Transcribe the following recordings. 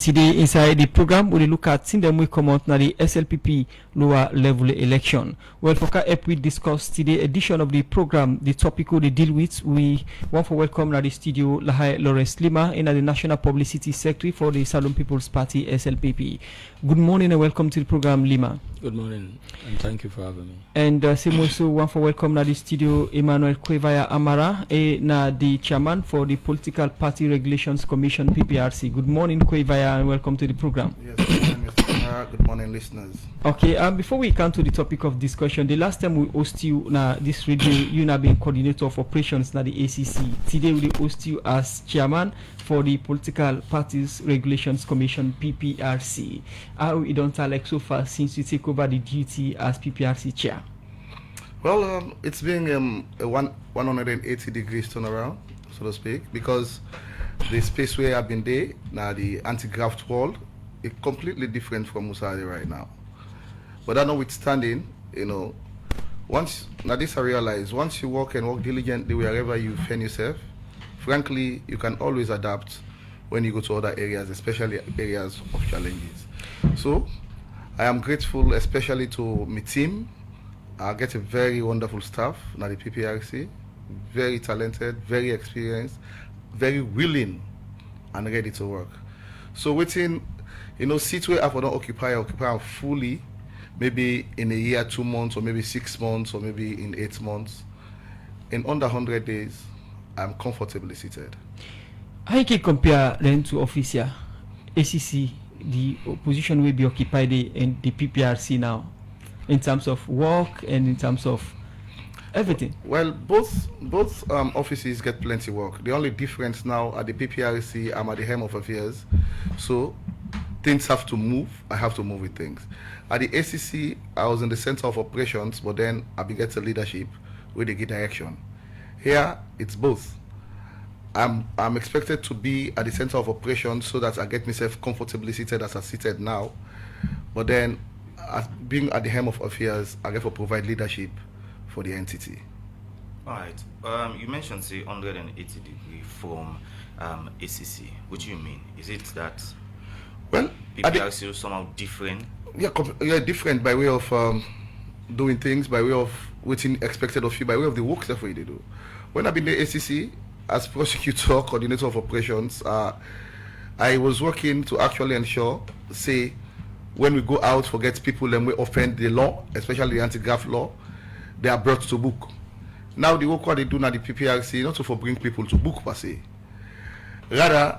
Today inside the program we look at seeing them we come out now the SLPP lower level election. Well, for help we discuss today edition of the program, the topic we deal with. We want to welcome now the studio Lahai Leema in the National Publicity Secretary for the Salon People's Party SLPP. Good morning and welcome to the program, Leema. Good morning and thank you for having me. And same also want to welcome now the studio Emmanuel Kwevaya Amara, na the chairman for the Political Party Regulations Commission PPRC. Good morning, Kwevaya, and welcome to the program. Yes, good morning, Mr. Amara. Good morning, listeners. Okay, before we come to the topic of discussion, the last time we host you na this radio, you now been coordinator of operations na the ACC. Today we host you as chairman for the Political Parties Regulations Commission PPRC. How you don't like so far since you take over the duty as PPRC chair? Well, it's been a 180 degrees turnaround, so to speak, because the space where I've been there, now the anti-graft world, is completely different from Musadi right now. But that notwithstanding, once, now this I realize, once you work and work diligently wherever you find yourself, frankly, you can always adapt when you go to other areas, especially areas of challenges. So, I am grateful especially to my team. I get a very wonderful staff, now the PPRC, very talented, very experienced, very willing and ready to work. So within, seats where I don't occupy fully, maybe in a year, 2 months, or maybe 6 months, or maybe in 8 months. In under 100 days, I'm comfortably seated. How you can compare then to official ACC, the position will be occupied in the PPRC now, in terms of work and in terms of everything? Well, both offices get plenty work. The only difference now at the PPRC, I'm at the helm of affairs, so things have to move. I have to move with things. At the ACC, I was in the center of operations, but then I began to leadership with the direction. Here, it's both. I'm expected to be at the center of operations so that I get myself comfortably seated as I'm seated now. But then, being at the helm of affairs, I get to provide leadership for the entity. All right. You mentioned, say, 180 degree from ACC. What do you mean? Is it that PPRC is somehow different? Yeah, different by way of doing things, by way of what's expected of you, by way of the work that we do. When I've been the ACC, as prosecutor, coordinator of operations, I was working to actually ensure, say, when we go out, forget people and we offend the law, especially the anti-graft law, they are brought to book. Now the work what they do now the PPRC, not to bring people to book per se. Rather,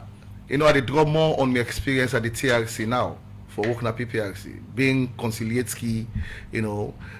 I draw more on my experience at the TRC now for working at PPRC, being conciliatory,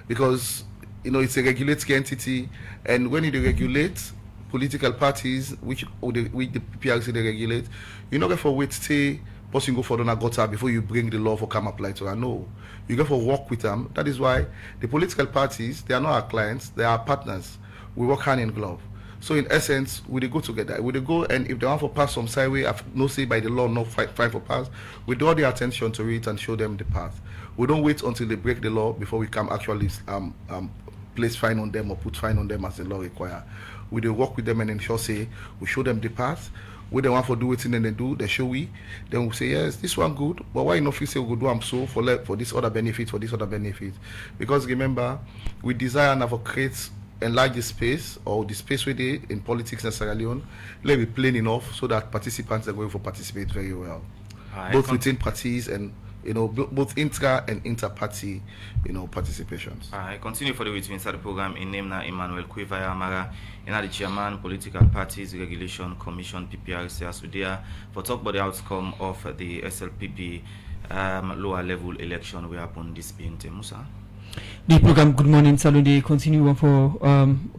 because it's a regulatory entity, and when you regulate political parties, which the PPRC they regulate, you not get for wait stay person go for the gota before you bring the law for come apply to her. No, you go for work with them. That is why the political parties, they are not our clients, they are our partners. We work hand in glove. So in essence, we go together. We go, and if they want to pass some sideway, no say by the law, no fight for pass, we draw their attention to it and show them the path. We don't wait until they break the law before we come actually place fine on them or put fine on them as the law require. We do work with them and ensure, say, we show them the path. We don't want to do it and then they do, they show we. Then we say, yes, this one good, but why not say we go do them so for this other benefit, for this other benefit? Because remember, we desire and advocate enlarge the space or the space where they in politics in Sierra Leone, let it be plain enough so that participants are going to participate very well. Both within parties and both intra and inter-party, participations. I continue for the way to inside the program in name now Emmanuel Kwevaya Amara, the chairman, Political Parties Regulation Commission PPRC as we there for talk about the outcome of the SLPP lower level election we happen this being Musa. The program Good Morning Salon they continue for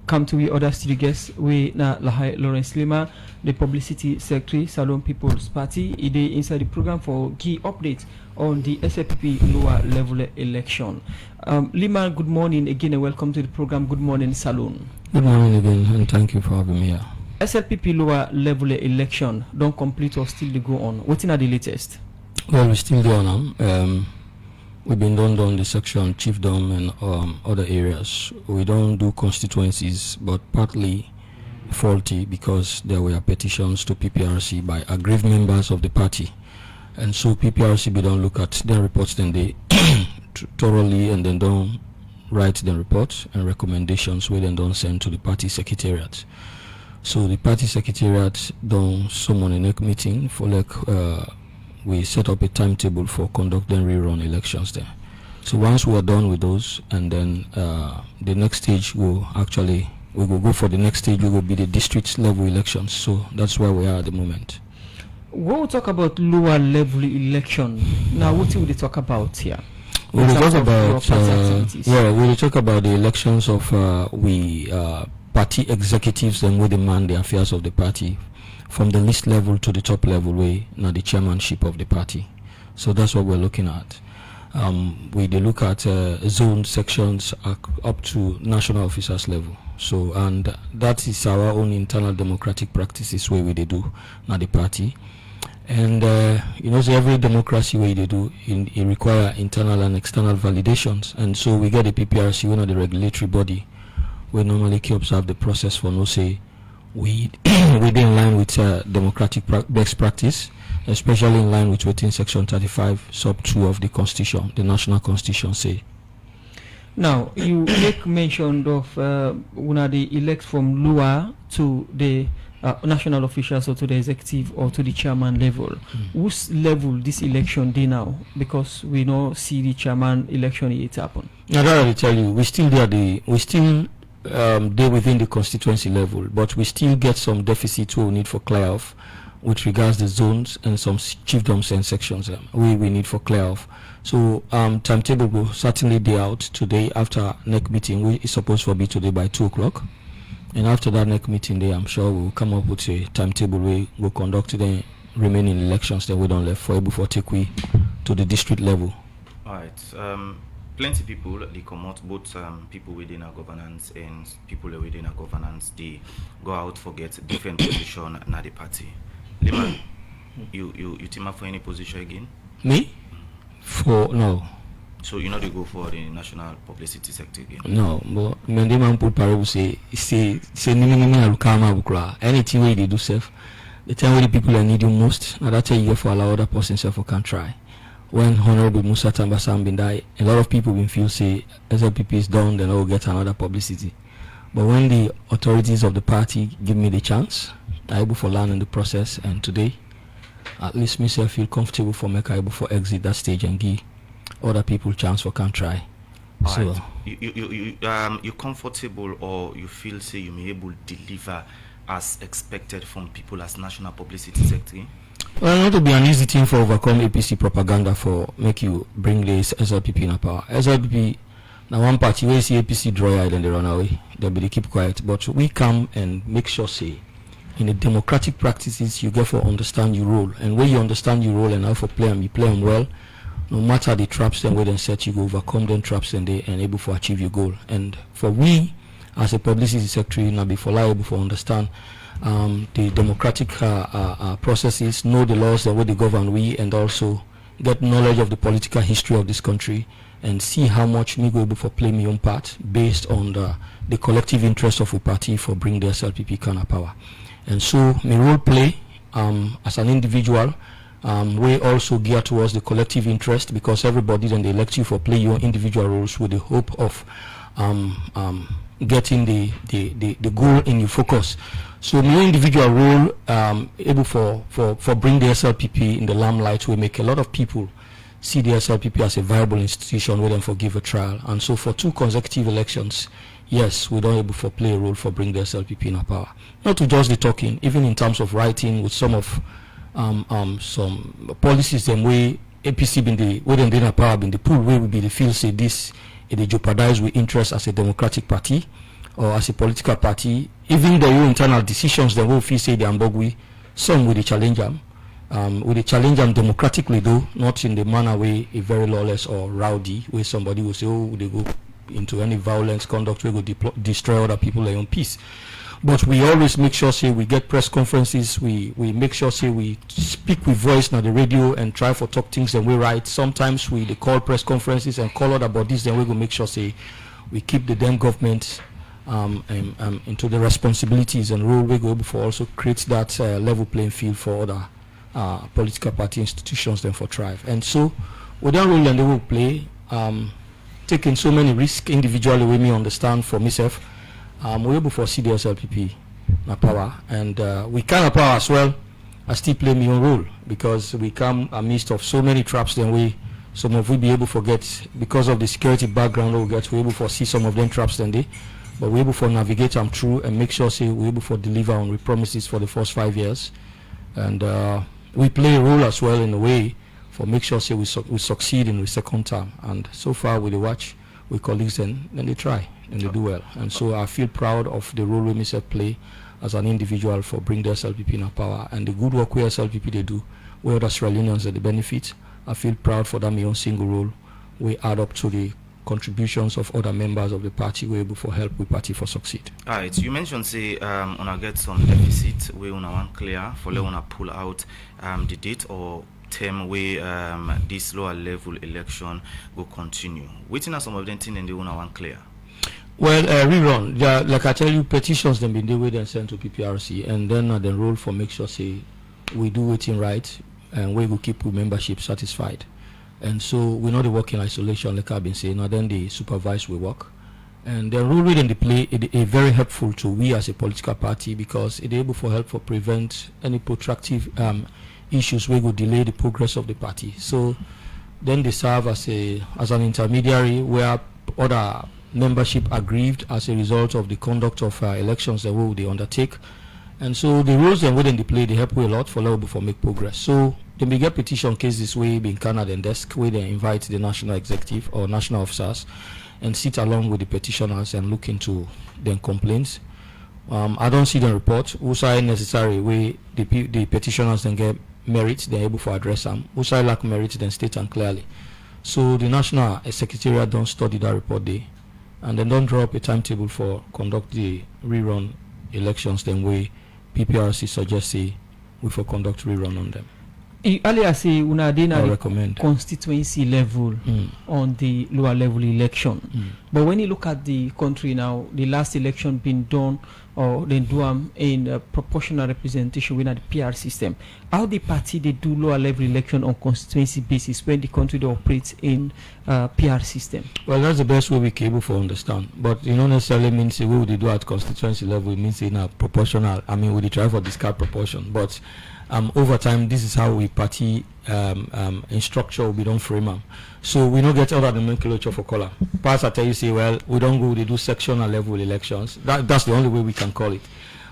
come to we other studio guests we na Lahai Leema, the Publicity Secretary Salon People's Party. It is inside the program for key updates on the SLPP lower level election. Leema, good morning again and welcome to the program Good Morning Salon. Good morning again and thank you for having me here. SLPP lower level election don't complete or still go on. What's in the latest? Well, we still go on. We've been down the section, chiefdom and other areas. We don't do constituencies, but partly faulty because there were petitions to PPRC by aggrieved members of the party And so PPRCB don't look at their reports, then they thoroughly, and then don't write the reports and recommendations where then don't send to the party secretariat. So the party secretariat don't summon a next meeting for we set up a timetable for conducting rerun elections there. So once we are done with those, and then the next stage will go for the next stage, will be the district level elections. So that's where we are at the moment. When we talk about lower level election, now what will they talk about here? We will talk about we will talk about the elections of party executives and where they man the affairs of the party, from the least level to the top level, way now the chairmanship of the party. So that's what we're looking at. We look at zone sections up to national officers level. So, and that is our own internal democratic practices way we do now the party. And so every democracy way they do it require internal and external validations. And so we get the PPRC, one of the regulatory body, we normally observe the process for no say we in line with democratic best practice, especially in line with within section 35 sub 2 of the constitution, the national constitution say. Now you make mention of when they elect from lower to the national officials, or to the executive, or to the chairman level. Whose level this election day now? Because we know see the chairman election yet happen. I don't really tell you, we still they within the constituency level, but we still get some deficits we need for clear off with regards to zones and some chiefdoms and sections we need for clear off. So timetable will certainly be out today after next meeting, which is supposed to be today by 2 o'clock. And after that next meeting day, I'm sure we'll come up with a timetable we will conduct the remaining elections that we don't left for before take we to the district level. All right. Plenty people they come out, both people within our governance and people within our governance, they go out for get different position in the party. Leema, you team up for any position again? Me? For no. So you know they go for the national publicity sector again? No, but when the man put parable say anything way they do self, the time where the people that need you most, now that's why you go for allow other person self who can try. When Honorable Musa Tambasam been die, a lot of people been feel say SLPP is done, then I'll get another publicity. But when the authorities of the party give me the chance, I'm able for learn in the process, and today, at least myself feel comfortable for make able for exit that stage and give other people chance for can try. All so right. You comfortable, or you feel say you may able deliver as expected from people as national publicity sector? Well, not to be an easy thing for overcome APC propaganda for make you bring this SLPP in power. SLPP now one party where see APC draw out and they run away. They keep quiet. But we come and make sure say in the democratic practices you get for understand your role. And when you understand your role and how for play them, you play them well. No matter the traps then where they set, you go overcome them traps and they able to achieve your goal. And for we as a publicity secretary now be for liable for understand the democratic processes, know the laws that they govern we, and also get knowledge of the political history of this country, and see how much me go able for play my own part based on the collective interest of a party for bring the SLPP kind of power. And so my role play as an individual, we also gear towards the collective interest, because everybody then they elect you for play your individual roles with the hope of getting the goal in your focus. So my individual role able for bring the SLPP in the limelight will make a lot of people see the SLPP as a viable institution where them for give a trial. And so for 2 consecutive elections, yes, we don't able for play a role for bring the SLPP in power. Not to just the talking, even in terms of writing with some of some policies them way APC been the where them in power been the pool where will be the feel say this it jeopardize with interest as a democratic party or as a political party. Even the internal decisions that will feel say the ambogui, some will challenge them. Will they challenge them democratically though, not in the manner way a very lawless or rowdy where somebody will say, oh, they go into any violence conduct, we go destroy other people their own peace. But we always make sure say we get press conferences, we make sure say we speak with voice now the radio and try for talk things and we write. Sometimes we they call press conferences and call other bodies, then we go make sure say we keep the damn government into the responsibilities and role we go before also create that level playing field for other political party institutions then for thrive. And so with that role, then they will play, taking so many risks individually. We may understand for myself, we're able to see the SLPP na power, and we can power as well. I still play my own role because we come amidst of so many traps. Then some of we be able to forget because of the security background we get. We're able to see some of them traps then they, but we're able to navigate them through and make sure say we're able to deliver on we promises for the first 5 years, and we play a role as well in a way for make sure say we succeed in the second term. And so far with the watch with colleagues then they try and they do well, and so I feel proud of the role we myself play as an individual for bring the SLPP in power and the good work we SLPP they do, where other Australians that they benefit. I feel proud for that my own single role. We add up to the contributions of other members of the party. We're able to help the party for succeed. Alright, you mentioned say una get some deficit we una want clear for let una pull out the date or term where this lower level election will continue. Waiting at some of them things and they una want clear. Well, rerun. Like I tell you, petitions then been they and sent to PPRC, and then the role for make sure say we do it in right, and we will keep membership satisfied. And so we're not work in isolation like I've been saying. Now then they supervise we work, and the role within the play is very helpful to we as a political party because it able for help for prevent any protractive issues we will delay the progress of the party. So then they serve as an intermediary where other membership aggrieved as a result of the conduct of elections that they undertake, and so the roles then within the play they help a lot for level for make progress. So the bigger petition cases way being Canada and desk where they invite the national executive or national officers and sit along with the petitioners and look into their complaints. I don't see the report. Also necessary way the petitioners then get merit they're able to address them. Also lack merit then state them clearly. So the national secretariat don't study that report there, and then don't draw up a timetable for conduct the rerun elections then way PPRC suggests we for conduct rerun on them. Earlier say una dey na recommend constituency level on the lower level election, but when you look at the country now, the last election been done or they do in proportional representation within the PR system. How the party they do lower level election on constituency basis when the country they operate in PR system? Well, that's the best way we can able for understand, but it don't necessarily means the way they do at constituency level. It means in a proportional. I mean, we try for discard proportion, but over time, this is how we party in structure we don't frame them. So we don't get other nomenclature for color. Parts I tell you say, well, we don't go, they do sectional level elections. That's the only way we can call it.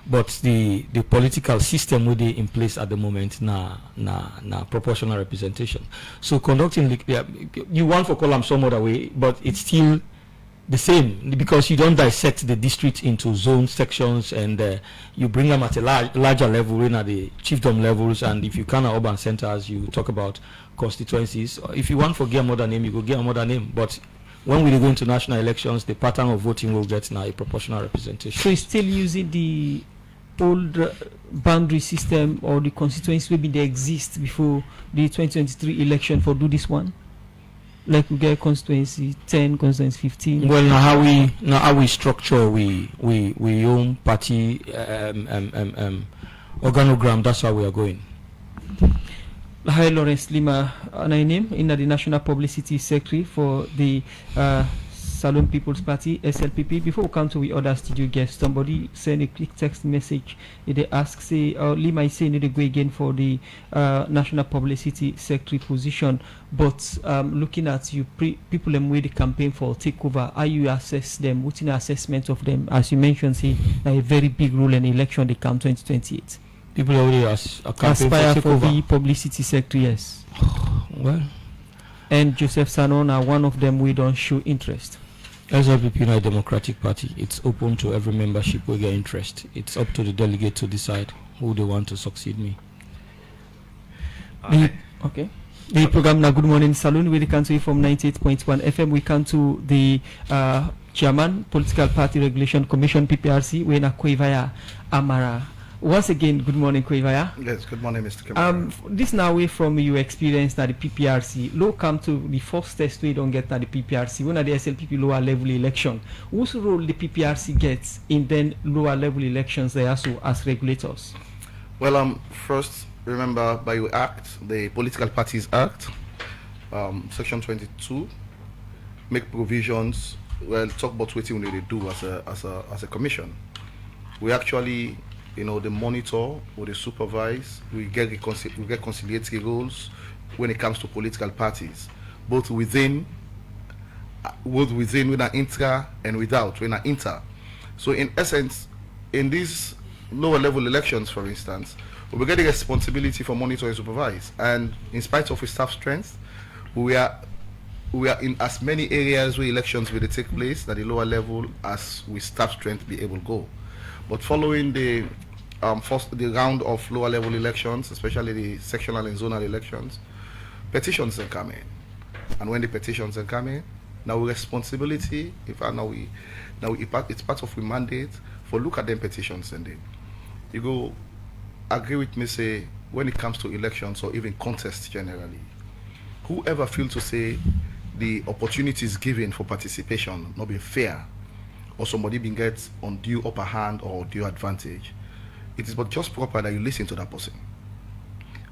But the political system we they in place at the moment na proportional representation. So conducting you want for column some other way, but it's still the same because you don't dissect the district into zone sections and you bring them at a larger level in at the chiefdom levels, and if you can urban centers you talk about constituencies. If you want for get another name you go get another name, but when we go into national elections the pattern of voting will get now a proportional representation. So it's still using the old boundary system or the constituency maybe they exist before the 2023 election for do this one? Like we get constituency 10, constituency 15. Well, now how we structure we own party organogram. That's how we are going. Hi, Lawrence Leema, and I name in the National Publicity Secretary for the Salon People's Party SLPP. Before we come to the other studio guests, somebody send a quick text message. They ask, say, Leema is saying they go again for the National Publicity Secretary position, but looking at you, people them way the campaign for takeover, how you assess them? What's your assessment of them? As you mentioned, say, a very big role in election they come 2028. People already aspire for the publicity secretary, yes. Well, and Joseph Sanon are one of them. We don't show interest. SLPP is a democratic party. It's open to every membership we get interest. It's up to the delegate to decide who they want to succeed me. Okay. The program now Good Morning Saloon with the country from 98.1 FM. We come to the chairman, Political Party Regulation Commission PPRC, Wena Kwevaya Amara. Once again, good morning, Kwevaya. Yes, good morning, Mr. Kemp. This now away from your experience at the PPRC. Low come to the first test we don't get at the PPRC. When at the SLPP lower level election, whose role the PPRC gets in then lower level elections they also as regulators? Well, first, remember by your act, the Political Parties Act, Section 22, make provisions. Well, talk about what we need to do as a commission. We actually, the monitor or the supervise. We get conciliatory roles when it comes to political parties, both within, when I intra and without when I inter. So in essence, in these lower level elections, for instance, we get the responsibility for monitor and supervise. And in spite of our staff strength, we are in as many areas where elections will take place at the lower level as we staff strength be able to go. But following the round of lower level elections, especially the sectional and zonal elections, petitions are coming. And when the petitions are coming, now responsibility, it's part of our mandate for look at them petitions and then you go agree with me, say when it comes to elections or even contests generally, whoever feels to say the opportunities given for participation not being fair or somebody being get undue upper hand or due advantage, it is but just proper that you listen to that person.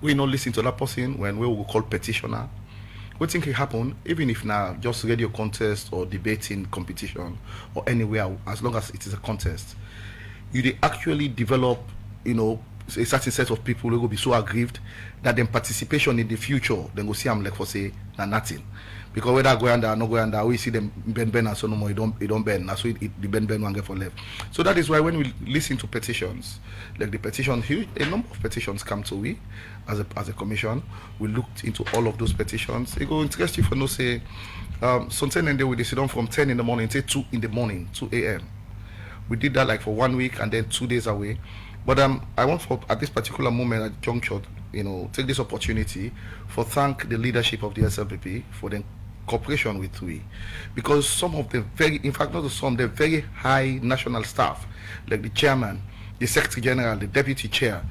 We not listen to that person when we will call petitioner. What think can happen, even if now just radio contest or debating competition or anywhere, as long as it is a contest, you actually develop, a certain set of people who will be so aggrieved that then participation in the future, then go see them like for say nothing. Because whether go under or not go under, we see them bend and so no more, it don't bend. That's why the bend one get for left. So that is why when we listen to petitions, like the petition, a number of petitions come to we as a commission. We looked into all of those petitions. It go interesting for no say something and they will sit down from 10 in the morning till 2 in the morning, 2 a.m. We did that like for 1 week and then 2 days away. But I want for at this particular moment at juncture, take this opportunity for thank the leadership of the SLPP for the cooperation with we, because some of the the very high national staff, like the chairman, the secretary general, the deputy chair,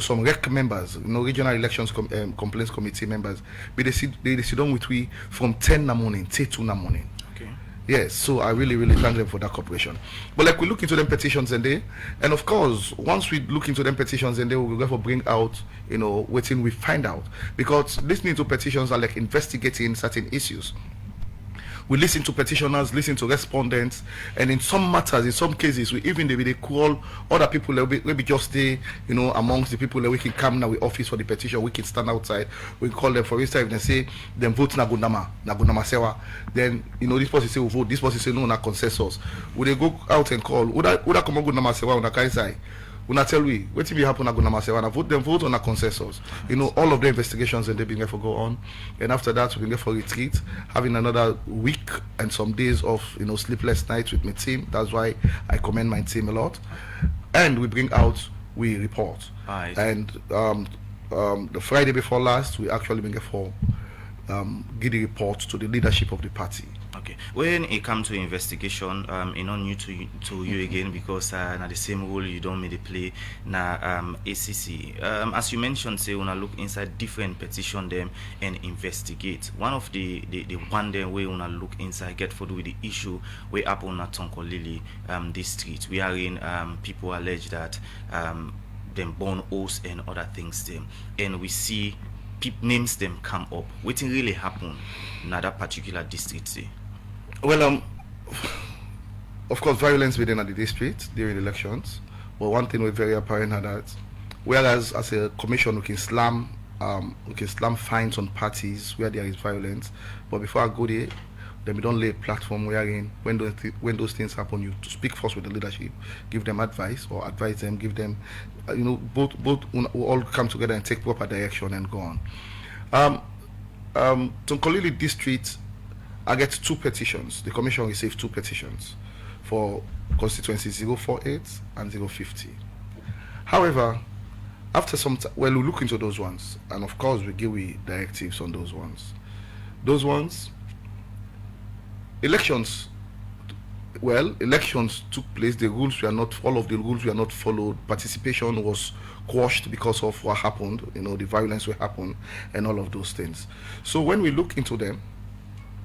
some REC members, regional elections complaints committee members, but they sit down with we from 10 in the morning till 2 in the morning. Yes, so I really, really thank them for that cooperation. But like we look into them petitions and of course, once we look into them petitions and we will therefore bring out, waiting we find out. Because listening to petitions are like investigating certain issues. We listen to petitioners, listen to respondents, and in some matters, in some cases, we even they call other people that will be just there, amongst the people that we can come now with office for the petition, we can stand outside, we call them. For instance, if they say them vote Nagundama sewa, then this person say we vote, this person say no na consensus. Would they go out and call? Would I come on Gundama sewa on a kaisai? When I tell we what will happen at Gunama Sewa, vote on a consensus. All of the investigations and they've been there for go on. And after that we've been there for retreat, having another week and some days of sleepless nights with my team. That's why I commend my team a lot. And we report. And the Friday before last we actually been there for give the report to the leadership of the party. Okay. When it comes to investigation, it's not new to you again because na the same role you don't make the play na ACC. As you mentioned, say when I look inside different petition them and investigate. One of the one day way when I look inside get for do with the issue way up on Tonkolili district. We are in people allege that them born oaths and other things them, and we see names them come up. What really happen in that particular district? Say? Well, of course, violence within the district during elections. But one thing we're very apparent are that, whereas as a commission we can slam fines on parties where there is violence. But before I go there, then we don't lay a platform wherein when those things happen, you to speak first with the leadership, give them advice or advise them, give them, both will all come together and take proper direction and go on. Tonkolili district, I get 2 petitions. The commission received 2 petitions for constituency 048 and 050. However, after some time, we look into those ones, and of course we give directives on those ones. Those ones, elections took place. All of the rules were not followed. Participation was quashed because of what happened. The violence that happened and all of those things. So when we look into them,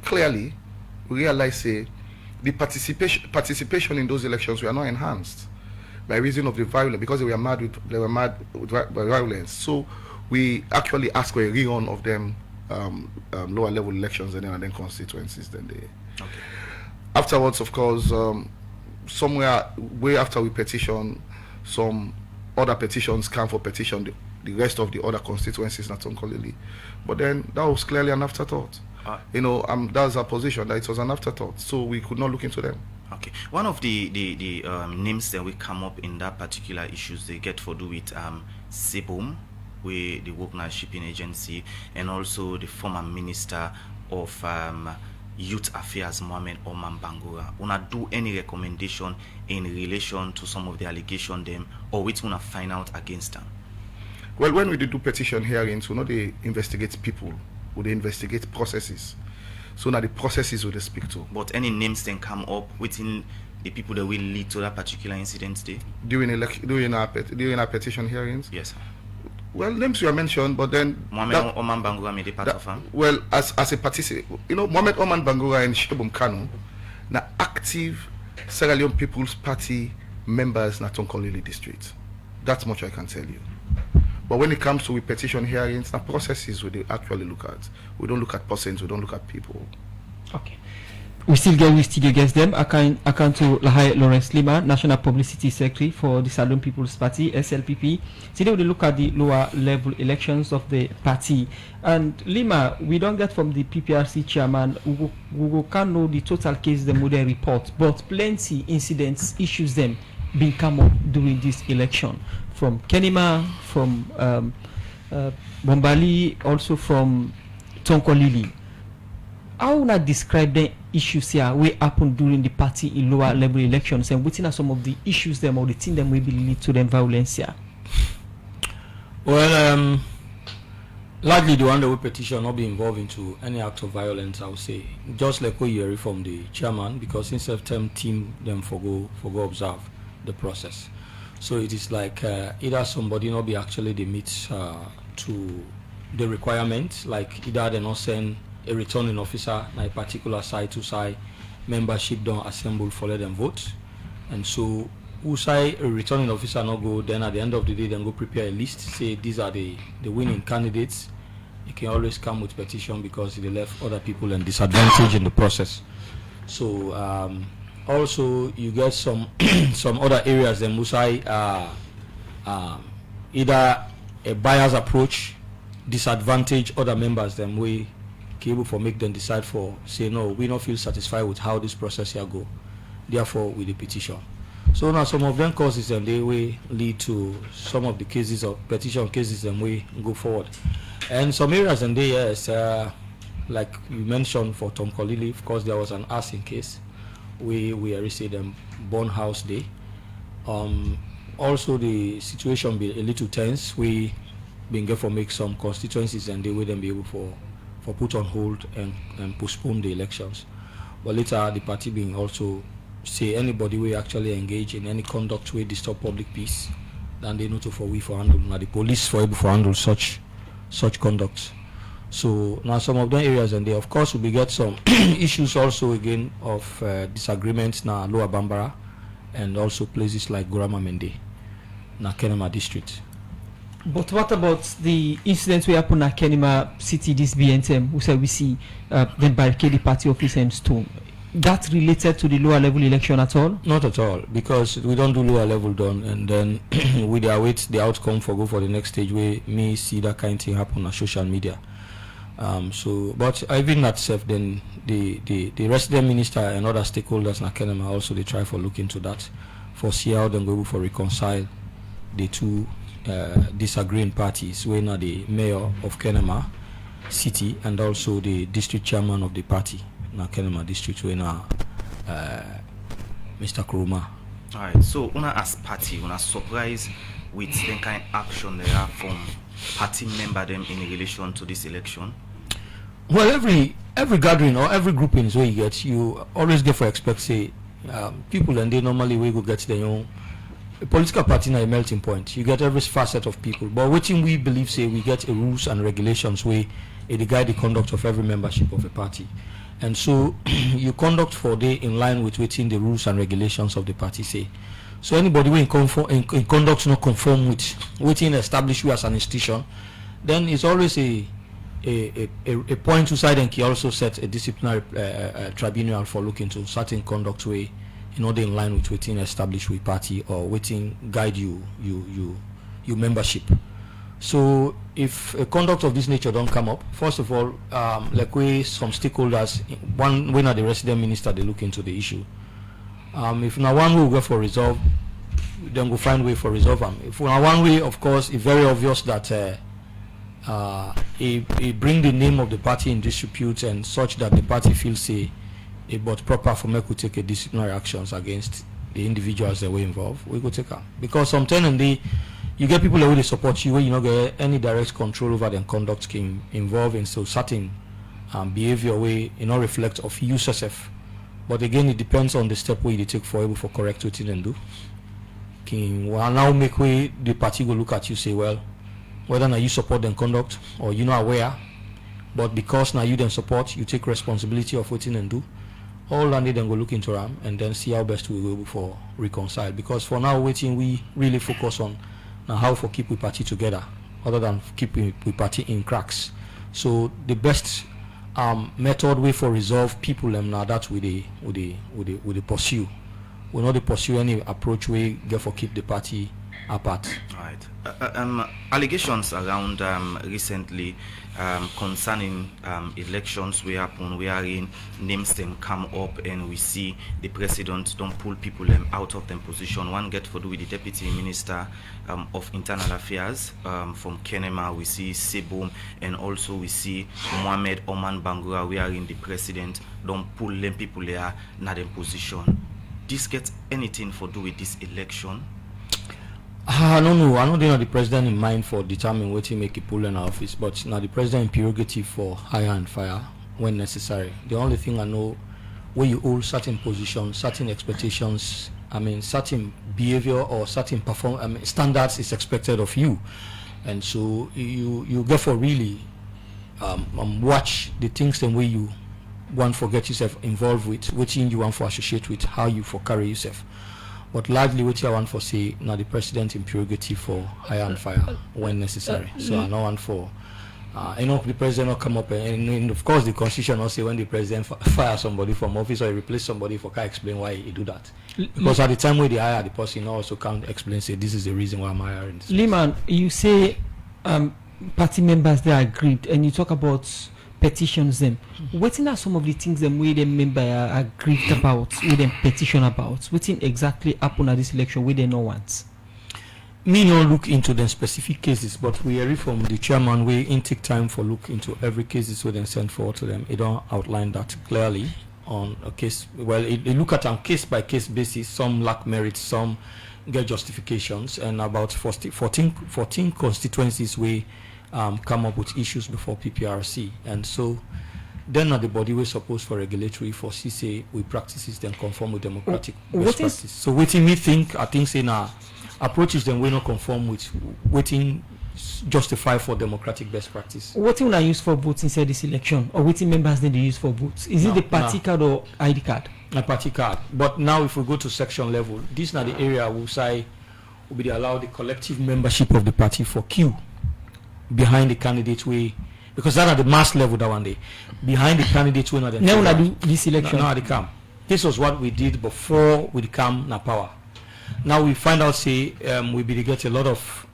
clearly we realize the participation in those elections were not enhanced by reason of the violence, because they were mad with violence. So we actually ask for a rerun of them lower level elections and then constituencies. Then they Okay. afterwards, of course, somewhere way after we petition, some other petitions come for petition the rest of the other constituencies not only, but then that was clearly an afterthought. That's our position, that it was an afterthought, so we could not look into them. Okay. One of the names that will come up in that particular issues they get for do with Sebum, with the Wokna Shipping Agency, and also the former Minister of Youth Affairs, Mohamed Oman Bangura. Una do any recommendation in relation to some of the allegation them, or which una find out against them? Well, when we do petition hearings, we know they investigate people, they investigate processes. So now the processes will they speak to. But any names then come up within the people that will lead to that particular incident day? During our petition hearings? Yes, sir. Well, names were mentioned, but then Mohamed Oman Bangura made a part of them. Well, as a participant, Mohamed Oman Bangura and Shebum Kanu, now active Sierra Leone People's Party members na Tonkolili district. That's much I can tell you. But when it comes to petition hearings, the processes we actually look at. We don't look at persons, we don't look at people. Okay. We still get them. Account to Lahai Lawrence Leema, National Publicity Secretary for the Sierra Leone People's Party, SLPP. Today we look at the lower level elections of the party. And Leema, we don't get from the PPRC chairman, we can't know the total case the model report, but plenty incidents, issues them being come up during this election. From Kenema, from Bombali, also from Tonkolili. How would I describe the issues here we happen during the party in lower level elections, and what are some of the issues them or the things that maybe lead to them violence here? Well, largely the one that we petition not be involved into any act of violence, I would say. Just like we hear from the chairman, because instead of team them forgo observe the process. So it is like either somebody not be actually they meet to the requirement, like either they not send a returning officer na a particular side to side membership don't assemble for let them vote, and so who say a returning officer not go, then at the end of the day then go prepare a list, say these are the winning candidates. You can always come with petition because they left other people in disadvantage in the process. So also you get some some other areas then Musai either a buyer's approach disadvantage other members then we able for make them decide for say no, we don't feel satisfied with how this process here go, therefore with the petition. So now some of them causes and they will lead to some of the cases of petition cases and we go forward. And some areas and they yes like you mentioned for Tom Kolili, of course there was an arson case. We arrested them Born House Day. Also the situation be a little tense. We been get for make some constituencies and they will then be able for put on hold and postpone the elections. But later the party being also say anybody will actually engage in any conduct way disturb public peace, then they know to for handle now the police for able to handle such conduct. So now some of the areas and they of course will get some issues also again of disagreements na Lower Bambara and also places like Gorama Mende na Kenema district. But what about the incidents we happen at Kenema City, this BNTM, who said we see then barricade the party office and stone? That related to the lower level election at all? Not at all, because we don't do lower level done, and then we await the outcome for go for the next stage where me see that kind of thing happen on social media. So, but even that self, then the resident minister and other stakeholders in Kenema also they try for look into that, for see how them go for reconcile the two disagreeing parties, when are the mayor of Kenema City and also the district chairman of the party in Kenema district, when Mr. Kuruma. Alright, so una as party, una surprised with the kind of action there are from party member them in relation to this election? Well, every gathering or every grouping is where you get, you always get for expect say people and they normally we go get their own. A political party na a melting point. You get every facet of people, but what we believe say we get a rules and regulations where they guide the conduct of every membership of a party, and so you conduct for day in line with within the rules and regulations of the party say. So anybody who in conduct not conform with within established you as an institution, then it's always a point to side, and he also set a disciplinary tribunal for looking to certain conduct way in order in line with waiting established with party or waiting guide you membership. So if a conduct of this nature don't come up, first of all, like some stakeholders, when are the resident minister, they look into the issue. If now one will go for resolve, then we'll find way for resolve. If now one way, of course, it's very obvious that it bring the name of the party in dispute and such that the party feels it but proper for me to take a disciplinary actions against the individuals that were involved, we could take them. Because sometimes you get people that really support you where you don't get any direct control over their conduct can involve in so certain behavior way reflect of you yourself. But again, it depends on the step where you take for able for correct what you do. Can now make way the party will look at you say, well, whether now you support them conduct or you're not aware, but because now you then support, you take responsibility of what you do. All and then go look into them and then see how best we will for reconcile. Because for now, waiting we really focus on now how for keep we party together, other than keep we party in cracks. So the best method way for resolve people now that we pursue. We not pursue any approach we get for keep the party apart. Right. Allegations around recently concerning elections we happen wherein names them come up and we see the president don't pull people out of them position. One get for do with the deputy minister of internal affairs from Kenema. We see Sebum, and also we see Mohamed Oman Bangura wherein the president don't pull them people there not in position. This gets anything for do with this election? No, I don't think the president in mind for determining what he make a pull in office, but now the president in prerogative for hire and fire when necessary. The only thing I know, where you hold certain positions, certain expectations, certain behavior or certain standards is expected of you, and so you therefore really watch the things the way you want to get yourself involved with, what you want to associate with, how you for carry yourself. But largely what I want for say now the president in prerogative for hire and fire when necessary. So I don't want for the president will come up and of course the constitution will say when the president fire somebody from office or replace somebody for can't explain why he do that. Because at the time when they hire the person also can't explain say this is the reason why I'm hiring this Leema, you say party members they agreed and you talk about petitions them. What are some of the things them we them member are aggrieved about, we them petition about? What exactly happen at this election we they no want? Me no look into the specific cases, but we are from the chairman we in take time for look into every cases we then send forward to them. It don't outline that clearly on a case. Well, it look at on case by case basis. Some lack merit, some get justifications, and about 14 constituencies we come up with issues before PPRC, and so then the body we're supposed for regulatory for CCA we practices then conform with democratic best practice. So waiting me think I think say now approaches then we not conform with waiting justify for democratic best practice. What will I use for votes inside this election, or what members did they use for votes? Is it the party card or ID card? A party card. But now if we go to section level, this is not the area we'll say will be allow the collective membership of the party for queue behind the candidate way, because that at the mass level that one day behind the candidate way. Now when I do this election, now they come. This was what we did before we come na power. Now we find out say we be to get a lot of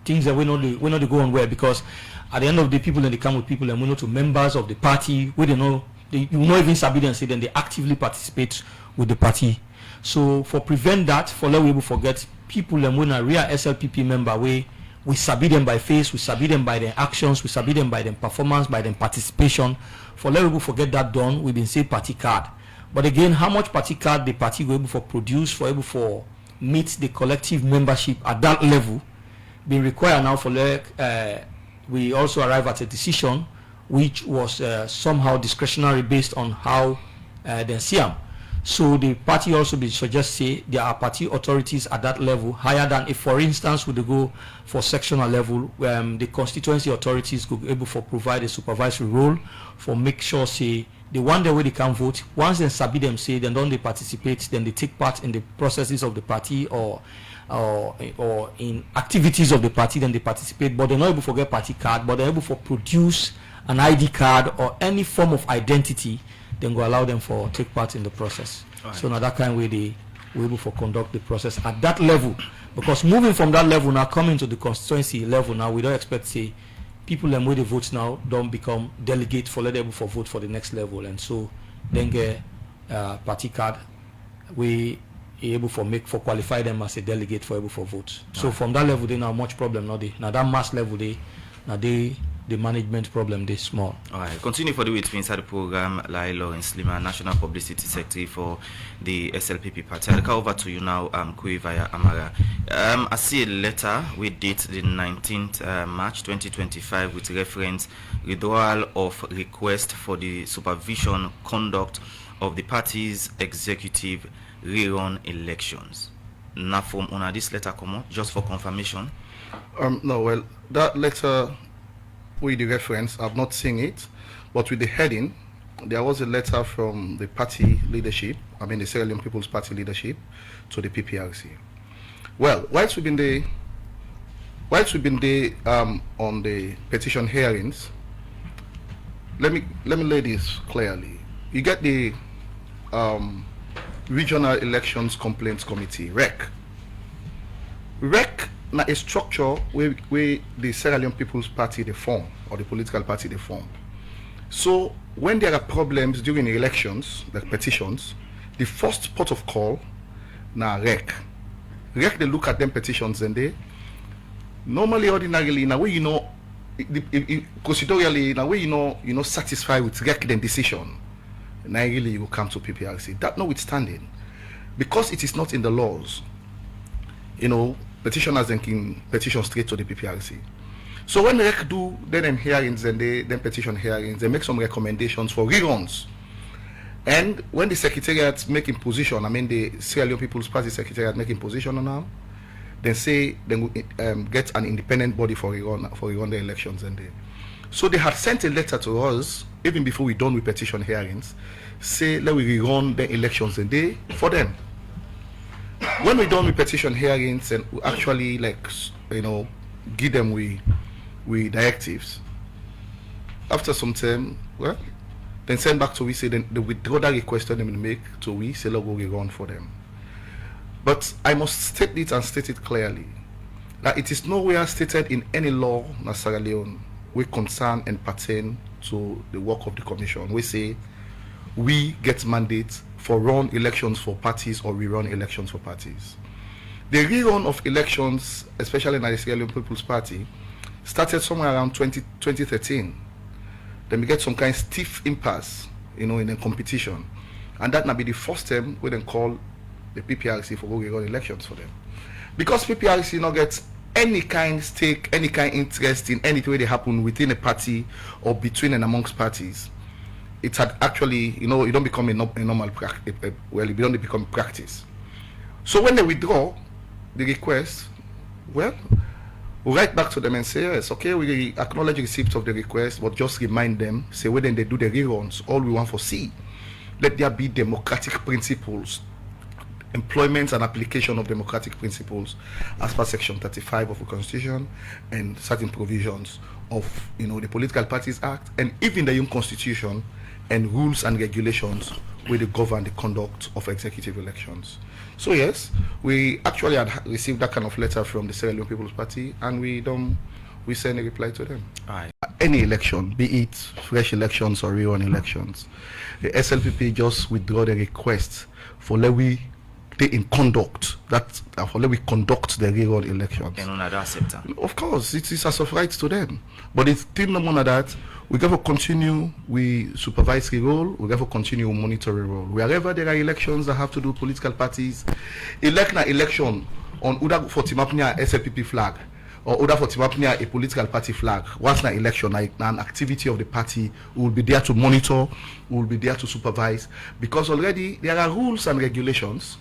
things that we not go on well, because at the end of the people that they come with people and we know to members of the party we don't know you not even sabi them say then they actively participate with the party. So for prevent that, for let we able forget people and when a real SLPP member we sabi them by face, we sabi them by their actions, we sabi them by their performance, by their participation. For let people forget that done, we've been say party card. But again, how much party card the party will able for produce, for able for meet the collective membership at that level, being required now for we also arrive at a decision which was somehow discretionary based on how they see them. So the party also be suggest say there are party authorities at that level higher than if for instance we go for sectional level the constituency authorities could be able for provide a supervisory role for make sure say they want the way they can vote. Once they sabi them say, then don't they participate, then they take part in the processes of the party or in activities of the party, then they participate, but they're not able to get party card, but they're able to produce an ID card or any form of identity, then go allow them for take part in the process. Right. So now that kind of way they were able to conduct the process at that level. Because moving from that level now, coming to the constituency level now, we don't expect say people them where they vote now don't become delegate for let them for vote for the next level, and so then get party card we able for qualify them as a delegate for able for vote. So from that level they now much problem now they now that mass level they now they the management problem they small. All right, continue for the week inside the program. Leema, National Publicity Secretary for the SLPP party. I'll come over to you now, Kuivaya Amara. I see a letter with date the 19th March 2025 with reference withdrawal of request for the supervision conduct of the party's executive rerun elections. Now from this letter come out just for confirmation. No, well, that letter with the reference, I've not seen it, but with the heading, there was a letter from the party leadership, I mean the Sierra Leone People's Party leadership, to the PPRC. Well, whilst we've been there on the petition hearings, let me lay this clearly. You get the Regional Elections Complaints Committee, REC. REC now a structure where the Sierra Leone People's Party they form, or the political party they form. So when there are problems during the elections, like petitions, the first port of call now REC. REC they look at them petitions and they normally ordinarily in a way procedurally in a way satisfied with REC then decision. Now really you will come to PPRC. That notwithstanding, because it is not in the laws, petitioners then can petition straight to the PPRC. So when REC do then hearings and then petition hearings, they make some recommendations for reruns. And when the secretariat make imposition, I mean the Sierra Leone People's Party secretariat make imposition on them, then say then we get an independent body for rerun the elections and so they had sent a letter to us even before we done with petition hearings, say let we rerun the elections and for them. When we done with petition hearings and we actually give them we directives, after some time, well, then send back to we say then the withdraw that request them to make to we say let we run for them. But I must state it and state it clearly that it is nowhere stated in any law in Sierra Leone we concern and pertain to the work of the commission. We say we get mandates for run elections for parties or rerun elections for parties. The rerun of elections, especially in the Sierra Leone People's Party, started somewhere around 2013. Then we get some kind of stiff impasse, in the competition. And that might be the first time we then call the PPRC for rerun elections for them. Because PPRC not gets any kind stake, any kind interest in any way they happen within a party or between and amongst parties. It had actually, it don't become a normal practice. Well, it don't become practice. So when they withdraw the request, well, we write back to them and say, yes, okay, we acknowledge receipt of the request, but just remind them, say when they do the reruns, all we want for C, let there be democratic principles, employment and application of democratic principles as per section 35 of the Constitution and certain provisions of the Political Parties Act and even the young Constitution and rules and regulations where they govern the conduct of executive elections. So yes, we actually had received that kind of letter from the Sierra Leone People's Party and we send a reply to them. Aye. Any election, be it fresh elections or rerun elections, the SLPP just withdraw the request for let we in conduct for let we conduct the rerun elections. And on accept. Of course, it is as of right to them. But it's still no more than that. We got to continue with supervisory role. We got to continue with monitoring role. Wherever there are elections that have to do political parties, elect an election on Uda for Timapnia SLPP flag or Uda for Timapnia a political party flag. Once an election, an activity of the party, we will be there to monitor, we will be there to supervise, because already there are rules and regulations.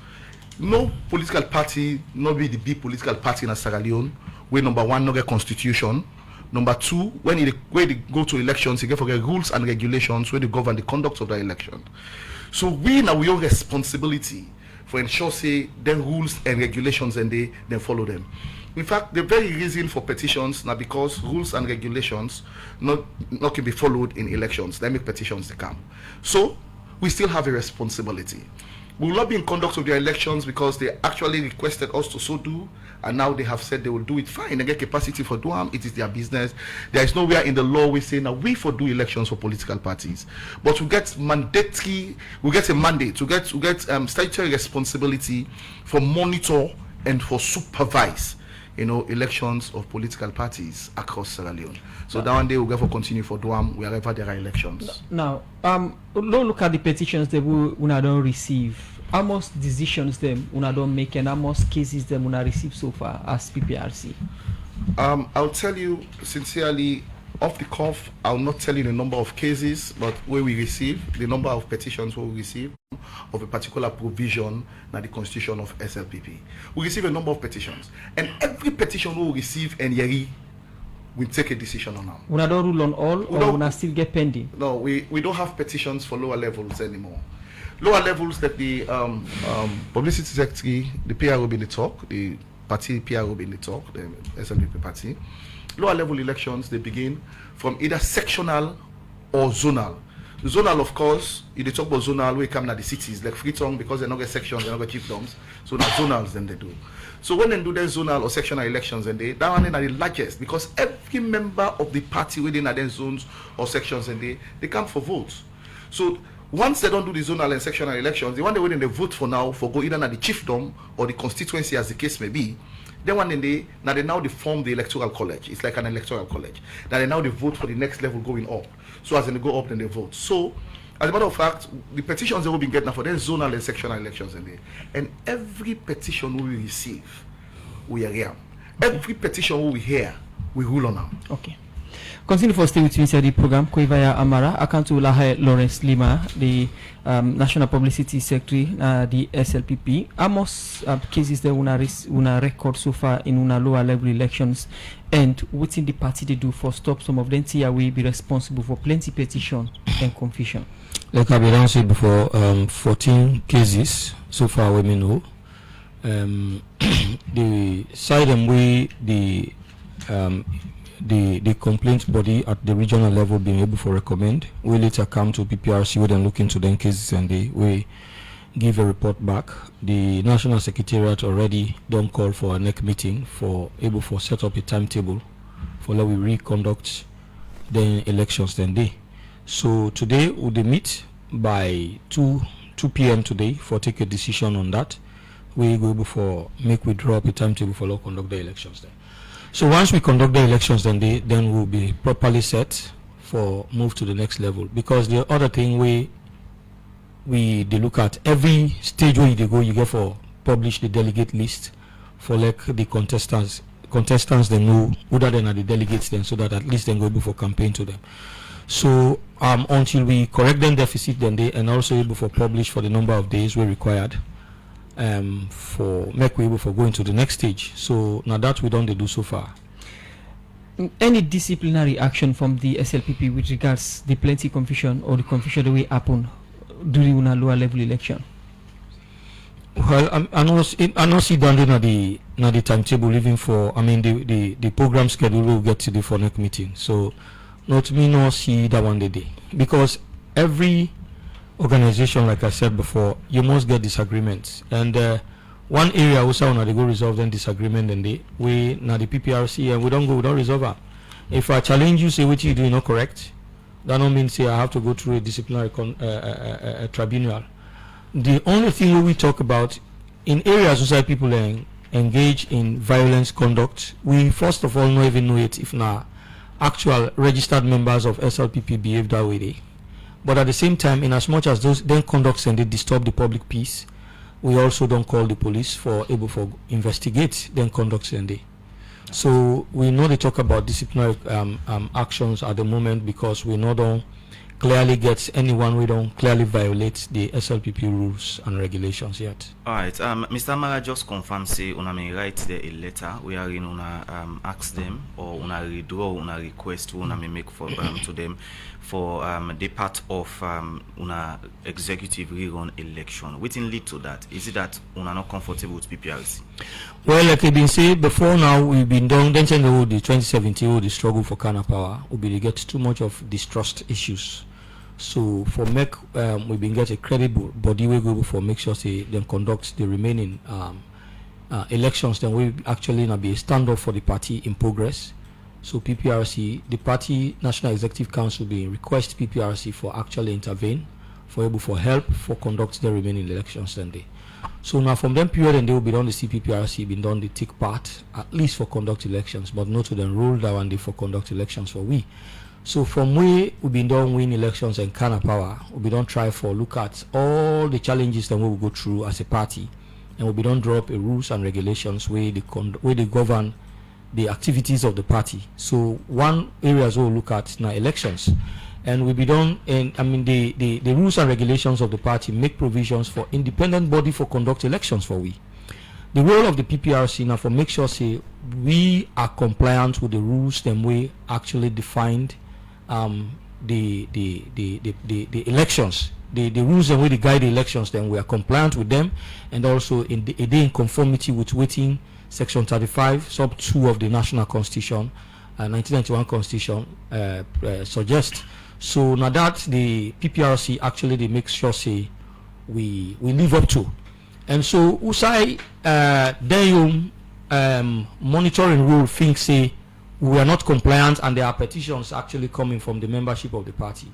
No political party, not be the big political party in Sierra Leone, where number one, no get constitution, Number two, when they go to elections, you get forget rules and regulations where they govern the conduct of the election. So we now we have responsibility for ensure say then rules and regulations and they follow them. In fact, the very reason for petitions now because rules and regulations not can be followed in elections. They make petitions they come. So we still have a responsibility. We will not be in conduct of their elections because they actually requested us to so do, and now they have said they will do it fine. They get capacity for doing it is their business. There is nowhere in the law we say now we for do elections for political parties, but we get mandatory, we get a mandate, we get statutory responsibility for monitor and for supervise, elections of political parties across Sierra Leone. So that one day we'll go for continue for Duam wherever there are elections. Now, look at the petitions that we don't receive. How much decisions them una don't make and how much cases them una receive so far as PPRC? I'll tell you sincerely, off the cuff, I'll not tell you the number of cases, but where we receive, the number of petitions we receive of a particular provision in the constitution of SLPP. We receive a number of petitions, and every petition we receive and we take a decision on them. Una don't rule on all, or una still get pending? No, we don't have petitions for lower levels anymore. Lower levels that the publicity secretary, the PR will be in the talk, the party PR will be in the talk, the SLPP party. Lower level elections, they begin from either sectional or zonal. The zonal, of course, if they talk about zonal, we come to the cities, like Freetown, because they're not get sections, they're not get chiefdoms. So now zonals, then they do. So when they do their zonal or sectional elections, and that one are the largest, because every member of the party within their zones or sections, and they come for votes. So once they don't do the zonal and sectional elections, the one they vote for now for go either at the chiefdom or the constituency, as the case may be. Then one they form the electoral college. It's like an electoral college. Now they vote for the next level going up. So as they go up, then they vote. So as a matter of fact, the petitions they will be getting now for their zonal and sectional elections and every petition we receive, we are here. Every petition we hear, we rule on them. Okay. Continue for stay with me inside the program. Koivaya Amara, Akantu Lahai Lawrence Leema, the National Publicity Secretary, the SLPP. Amos cases that una record so far in una lower level elections, and what's in the party they do for stop some of them will be responsible for plenty petition and confusion. Like I've been said before, 14 cases so far we know. The side and way the complaint body at the regional level being able to recommend, we later come to PPRC, we then look into them cases and we give a report back. The National Secretariat already done call for a next meeting for able for set up a timetable for how we reconduct the elections then day. So today we meet by 2 p.m. today for take a decision on that. We go able for make we draw up a timetable for how conduct the elections then. So once we conduct the elections, then we'll be properly set for move to the next level. Because the other thing they look at every stage where they go, you get for publish the delegate list for like the contestants they know who are then are the delegates then, so that at least they go able for campaign to them. So until we correct them deficit, then they and also able for publish for the number of days we required. For make we able for going to the next stage. So now that we don't do so far. Any disciplinary action from the SLPP with regards the plenty confusion or the confusion that will happen during a lower level election? Well, I not see down there the timetable even for the program schedule will get to the for next meeting. So not me not see that one day because every organization, like I said before, you must get disagreements, and one area also when they go resolve then disagreement, and we now the PPRC and we don't resolve it. If I challenge you, say what you do not correct, that don't mean say I have to go through a disciplinary tribunal. The only thing we talk about in areas where people engage in violence conduct, we first of all not even know it if now actual registered members of SLPP behave that way. But at the same time, in as much as those then conducts and they disturb the public peace, we also don't call the police for able for investigate then conducts and they. So we know they talk about disciplinary actions at the moment because we know don't clearly get anyone we don't clearly violate the SLPP rules and regulations yet. All right, Mr. Amara just confirm say una may write there a letter wherein una ask them or una withdraw una request una may make for to them for the part of una executive rerun election. Waiting lead to that. Is it that una not comfortable with PPRC? Well, like I've been saying before now, we've been done then the 2017 the struggle for Kana power will be to get too much of distrust issues. So for make we've been get a credible body we go for make sure say them conduct the remaining elections, then we actually not be a standoff for the party in progress. So PPRC, the party National Executive Council will request PPRC for actually intervene, for able for help for conduct the remaining elections then they. So now from them period and they will be done the CPPRC been done the take part at least for conduct elections, but not to then rule that one day for conduct elections for we. So from we been done win elections and Kana power, we don't try for look at all the challenges that we will go through as a party, and we don't draw up a rules and regulations where they govern the activities of the party. So one areas we'll look at now elections, and we be done. And I mean the rules and regulations of the party make provisions for independent body for conduct elections for we. The role of the PPRC now for make sure say we are compliant with the rules them we actually defined the elections, the rules and way they guide the elections, then we are compliant with them, and also in conformity with waiting section 35 sub 2 of the national constitution 1991 constitution suggest. So now that the PPRC actually they make sure say we live up to, and so usai then monitoring rule think say we are not compliant and there are petitions actually coming from the membership of the party,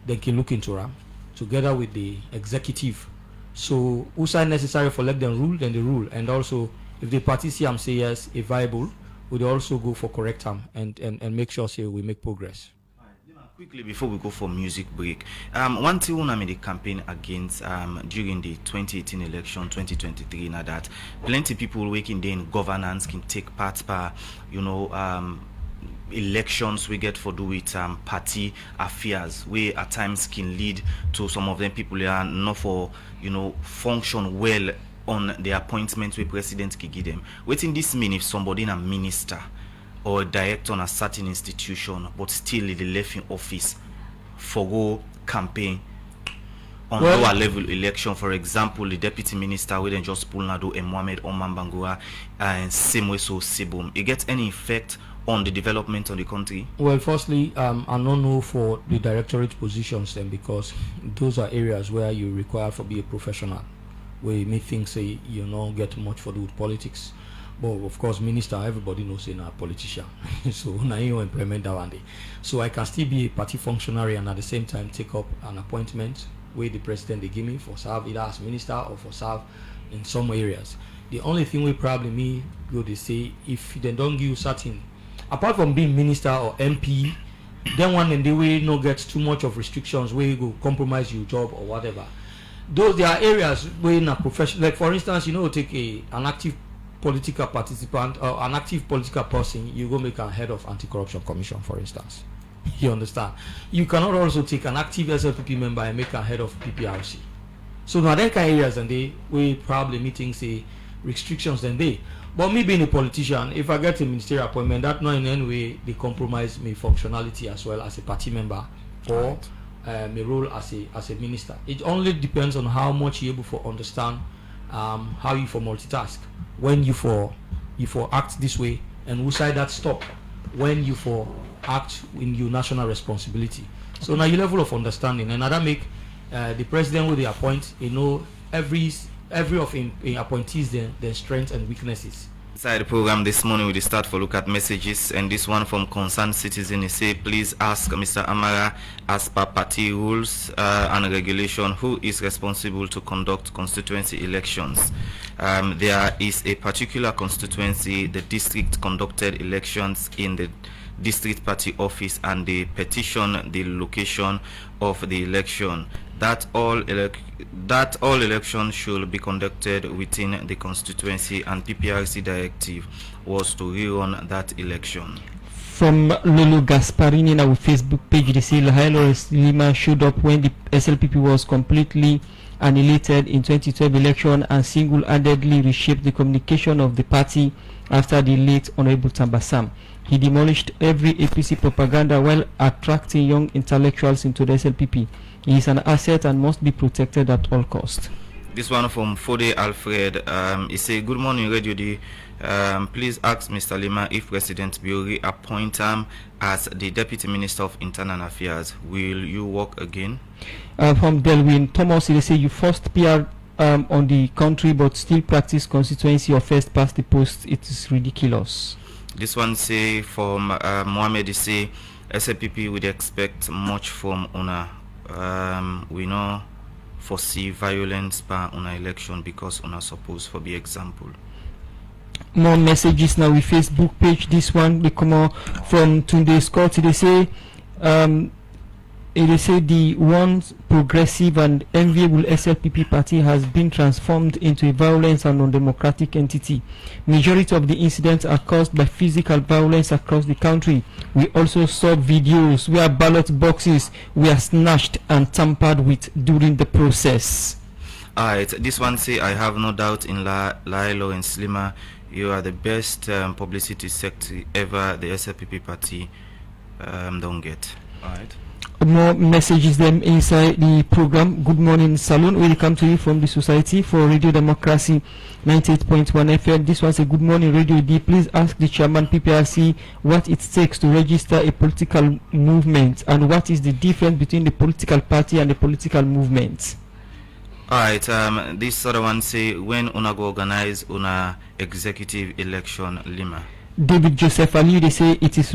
they can look into them together with the executive. So usai necessary for let them rule, then they rule, and also if the party see say yes a viable, we also go for correct them and make sure say we make progress. Quickly before we go for music break, one thing I made a campaign against during the 2018 election 2023 now that plenty people working there in governance can take part per elections we get for do with party affairs where at times can lead to some of them people are not for function well on the appointments where president can give them. Waiting this mean if somebody in a minister or a director on a certain institution but still in the left in office for go campaign on lower level election, for example the deputy minister we then just pull Nado and Mohamed Oman Bangura and same way so Sibum, it gets any effect on the development of the country? Well, firstly, I don't know for the directorate positions then, because those are areas where you require to be a professional, where you may think say you don't get much for do with politics. But of course, minister, everybody knows say a politician. So now you implement that one day. So I can still be a party functionary and at the same time take up an appointment where the president they give me for serve either as minister or for serve in some areas. The only thing we probably me go to say if they don't give you certain, apart from being minister or MP, then one and they will not get too much of restrictions where you go compromise your job or whatever. Those there are areas where in a profession, like for instance, take an active political participant or an active political person, you go make a head of anti-corruption commission, for instance. You understand? You cannot also take an active SLPP member and make a head of PPRC. So now there kind of areas and they we probably meeting say restrictions than they. But me being a politician, if I get a ministerial appointment, that not in any way they compromise my functionality as well as a party member or my role as a minister. It only depends on how much you're able to understand how you for multitask. When you for act this way, and who side that stop when you for act in your national responsibility. So now your level of understanding, and that make the president will they appoint every of in appointees their strengths and weaknesses. Inside the program this morning we start for look at messages, and this one from concerned citizen is say please ask Mr. Amara as per party rules and regulation who is responsible to conduct constituency elections. There is a particular constituency, the district conducted elections in the district party office and they petition the location of the election. That all elections should be conducted within the constituency, and PPRC directive was to rerun that election. from Lolo Gasparini in our Facebook page. They say Lahai Leema showed up when the SLPP was completely annihilated in 2012 election and single-handedly reshaped the communication of the party after the late Honorable Tambasam. He demolished every APC propaganda while attracting young intellectuals into the SLPP. He is an asset and must be protected at all costs. This one from Fode Alfred. He say, "Good morning, Radio D. Please ask Mr. Leema if President Biori appoint him as the Deputy Minister of Internal Affairs. Will you work again?" From Delwyn Thomas, they say you first PR on the country but still practice constituency or first past the post. It is ridiculous. This one say from Mohammed, he say SLPP would expect much from una. We know foresee violence by una election because una supposed for be example. More messages now with Facebook page. This one they come out from Tunde Scott. They say the once progressive and enviable SLPP party has been transformed into a violent and undemocratic entity. Majority of the incidents are caused by physical violence across the country. We also saw videos where ballot boxes were snatched and tampered with during the process. Alright, this one say, "I have no doubt in Lahai Lawrence Leema. You are the best publicity sector ever the SLPP party don't get." Alright. More messages them inside the program. Good morning, Salon. Welcome to you from the Society for Radio Democracy 98.1 FM. This was a good morning, Radio D. Please ask the chairman PPRC what it takes to register a political movement and what is the difference between the political party and the political movement. Alright, this other one say, "When una go organize una executive election, Leema?" David Joseph Ali, they say it is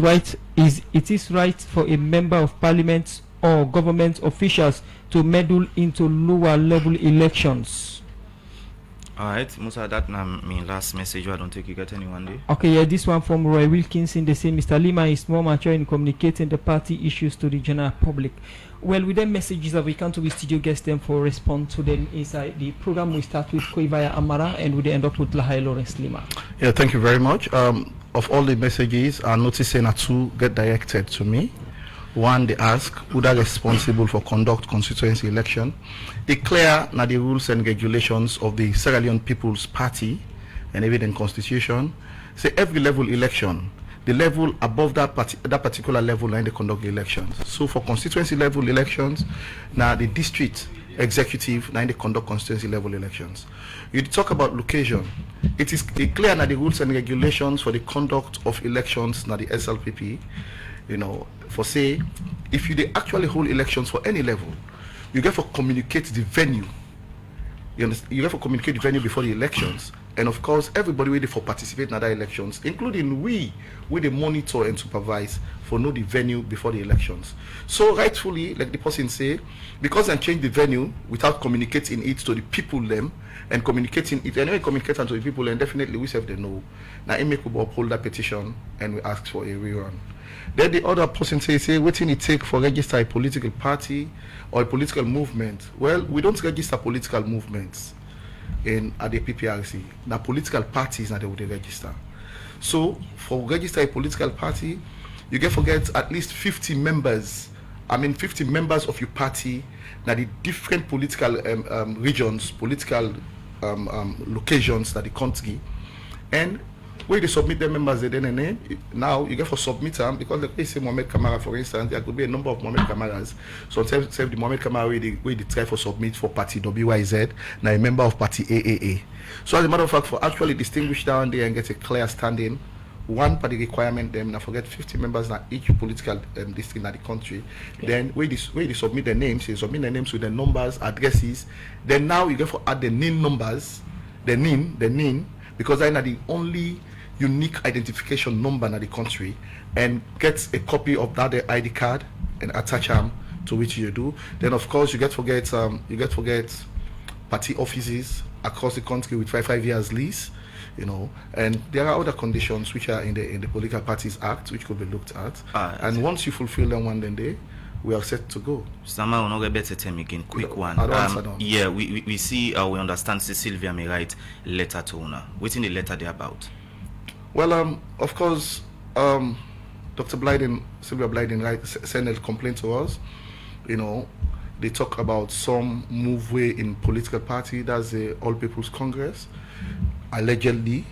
right for a member of parliament or government officials to meddle into lower level elections. Alright, Musa, that na me last message. I don't think you get anyone there. Okay, yeah, this one from Roy Wilkinson. They say Mr. Leema is more mature in communicating the party issues to the general public. Well, with them messages that we come to the studio, guest them for response to them inside the program. We start with Koivaya Amara and we end up with Lahai Lawrence Leema. Yeah, thank you very much. Of all the messages, I'm noticing that two get directed to me. One, they ask who are responsible for conduct constituency election. They clear now the rules and regulations of the Sierra Leone People's Party and even in constitution. Say every level election, the level above that particular level and they conduct the elections. So for constituency level elections, now the district executive now they conduct constituency level elections. You talk about location. It is clear now the rules and regulations for the conduct of elections now the SLPP. You know, for say, if you actually hold elections for any level, you get to communicate the venue. You understand? You have to communicate the venue before the elections, and of course, everybody waiting for participate in other elections, including we they monitor and supervise for know the venue before the elections. So rightfully, like the person say, because they change the venue without communicating it to the people them and communicating it anyway, communicating to the people, and definitely we have the know. Now, it make we uphold that petition and we ask for a rerun. Then the other person say what it take for register a political party or a political movement. Well, we don't register political movements at the PPRC. Now political parties that they would register. So for register a political party, you get to get at least 50 members. 50 members of your party. Now the different political regions, political locations that the country, and where they submit their members, then now you get for submit them because like they say Mohamed Kamara, for instance, there could be a number of Mohamed Kamaras. So say the Mohamed Kamara where they try for submit for party WYZ, now a member of party AAA. So as a matter of fact, for actually distinguish down there and get a clear standing, one party requirement them now forget 50 members now each political district in the country. Yeah. Then where they submit their names, they submit their names with their numbers, addresses. Then now you get for add the NIN numbers, the NIN, because they're not the only unique identification number in the country, and get a copy of that ID card and attach them to which you do. Then of course you get forget party offices across the country with 5 years lease, you know, and there are other conditions which are in the Political Parties Act which could be looked at. And once you fulfill them one day, we are set to go. Sama will not better tell me again, quick one. Yeah, we see we understand Sylvia may write letter to una. What's in the letter they about? Well, of course, Dr. Sylvia Blyden, sent a complaint to us. They talk about some move way in political party, that's the All People's Congress, allegedly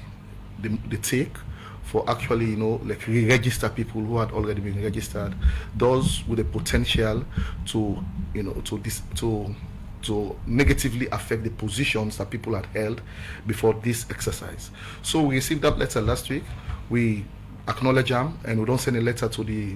they take for actually, re-register people who had already been registered, those with the potential to negatively affect the positions that people had held before this exercise. So we received that letter last week. We acknowledge them, and we don't send a letter to the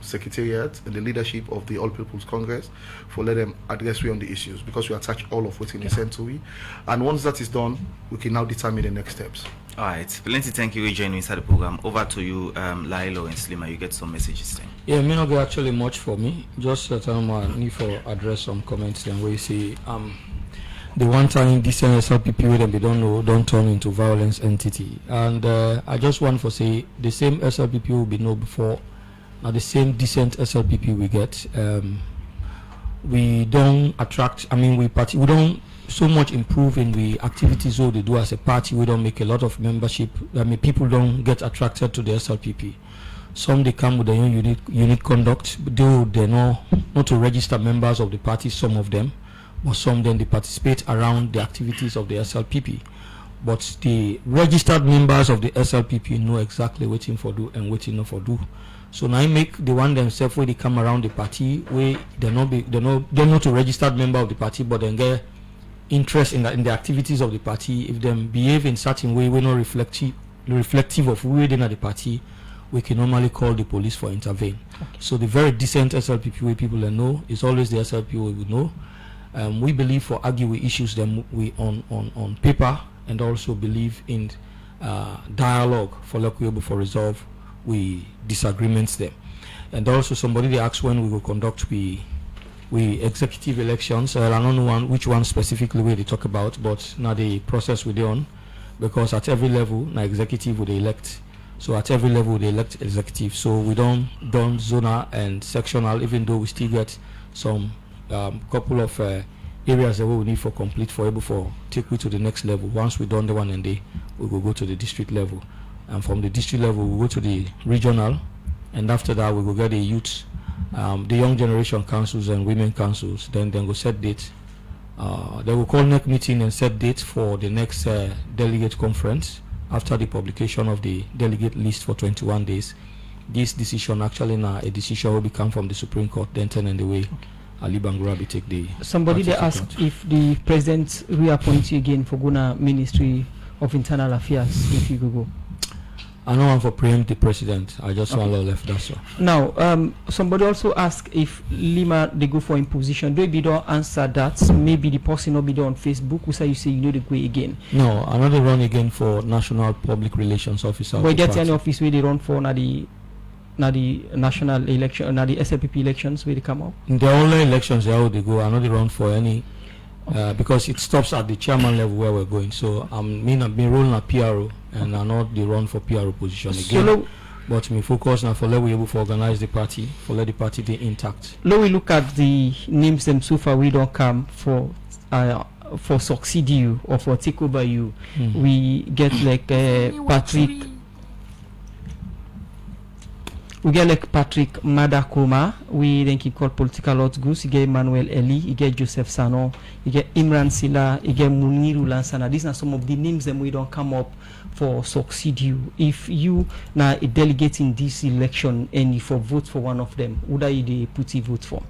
secretariat and the leadership of the All People's Congress for let them address we on the issues, because we attach all of what is sent to we. And once that is done, we can now determine the next steps. All right, plenty. Thank you for joining inside the program. Over to you, Lailo and Leema. You get some messages then. Yeah, may not be actually much for me. Just that I need to address some comments and where you see the one time this SLPP that we don't know don't turn into violence entity. And I just want to say the same SLPP we know before, now the same decent SLPP we get. We don't attract. We don't so much improve in the activities what they do as a party. We don't make a lot of membership. People don't get attracted to the SLPP. Some they come with their own unique conduct, though they're not to register members of the party, some of them, but some then they participate around the activities of the SLPP. But the registered members of the SLPP know exactly what for do and what not for do. So now I make the one themselves where they come around the party, where they're not a registered member of the party, but then get interest in the activities of the party. If them behave in certain way, we're not reflective of where they're at the party, we can normally call the police for intervene. Okay. So the very decent SLPP way people know is always the SLPP way we know. We believe for argue with issues them we on paper, and also believe in dialogue for like we able for resolve we disagreements them. And also somebody they asked when we will conduct we executive elections. I don't know which one specifically we they talk about, but now the process we on, because at every level now executive would elect. So at every level they elect executive. So we don't zonal and sectional, even though we still get some couple of areas that we need for complete for able for take we to the next level. Once we done the one and we will go to the district level, and from the district level we go to the regional, and after that we will get the youth, the young generation councils and women councils. Then go set date. They will call next meeting and set date for the next delegate conference after the publication of the delegate list for 21 days. This decision actually now a decision will become from the Supreme Court, then turn in the way. Ali Bangurabi take the. Somebody they asked if the president reappoints you again for Guna Ministry of Internal Affairs, if you could go. I don't want to preempt the president. I just want to left. That's all. Now, somebody also asked if Leema they go for imposition. Do you don't answer that? Maybe the person will be there on Facebook. Who say you say you know the go again? No, another run again for National Public Relations Officer. But get any office where they run for na the national election, na the SLPP elections where they come up? In the only elections how they go. Another run for any. Because it stops at the chairman level where we're going. So I've been rolling a PRO, and I'm not the run for PRO position again. But me focus now for let we able to organize the party, for let the party be intact. Now we look at the names them so far we don't come for succeed you or for take over you. We get like Patrick. We get like Patrick Madakoma, we then keep called political odds goose, you get Emmanuel Eli, you get Joseph Sano, you get Imran Silla, you get Muniru Lansana. These are some of the names that we don't come up for succeed you. If you now a delegate in this election and if you vote for one of them, would I they put a vote for?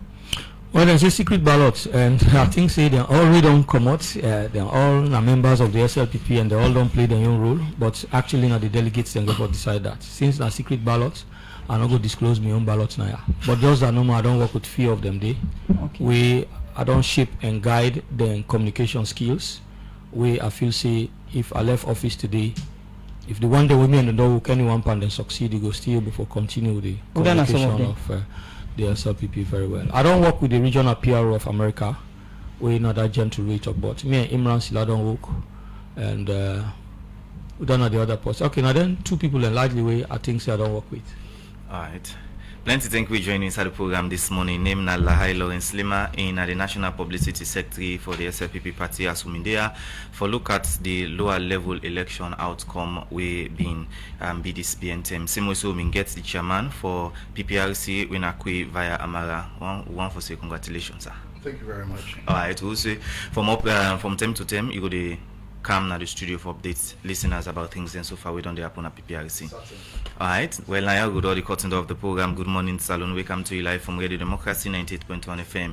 Well, there's a secret ballot, and I think say they already don't come out. They're all members of the SLPP, and they all don't play their own role. But actually, now the delegates then go for decide that. Since they're secret ballots, I'm not going to disclose my own ballots now. But just that I don't work with few of them. I don't shape and guide their communication skills. I feel say if I left office today, if the one day with me and the door can one pound and succeed, you go still before continue the communication of the SLPP very well. I don't work with the regional PRO of America. We're not that gentle way talk, but me and Imran still don't work, and we don't know the other parts. Okay, now then two people in likely way I think say I don't work with. All right. Plenty thank you for joining inside the program this morning. Name na Lahai Leema in the National Publicity Secretary for the SLPP party Asumindea for look at the lower level election outcome we been be this BNTM. Same also we get the chairman for PPRC Winakwe via Amara. One for say congratulations, sir. Thank you very much. Alright, we'll say from time to time you go to come now the studio for updates listeners about things and so far we don't happen at PPRC. Alright, well now I got all the cutting of the program. Good morning, Salon. Welcome to you live from Radio Democracy 98.1 FM.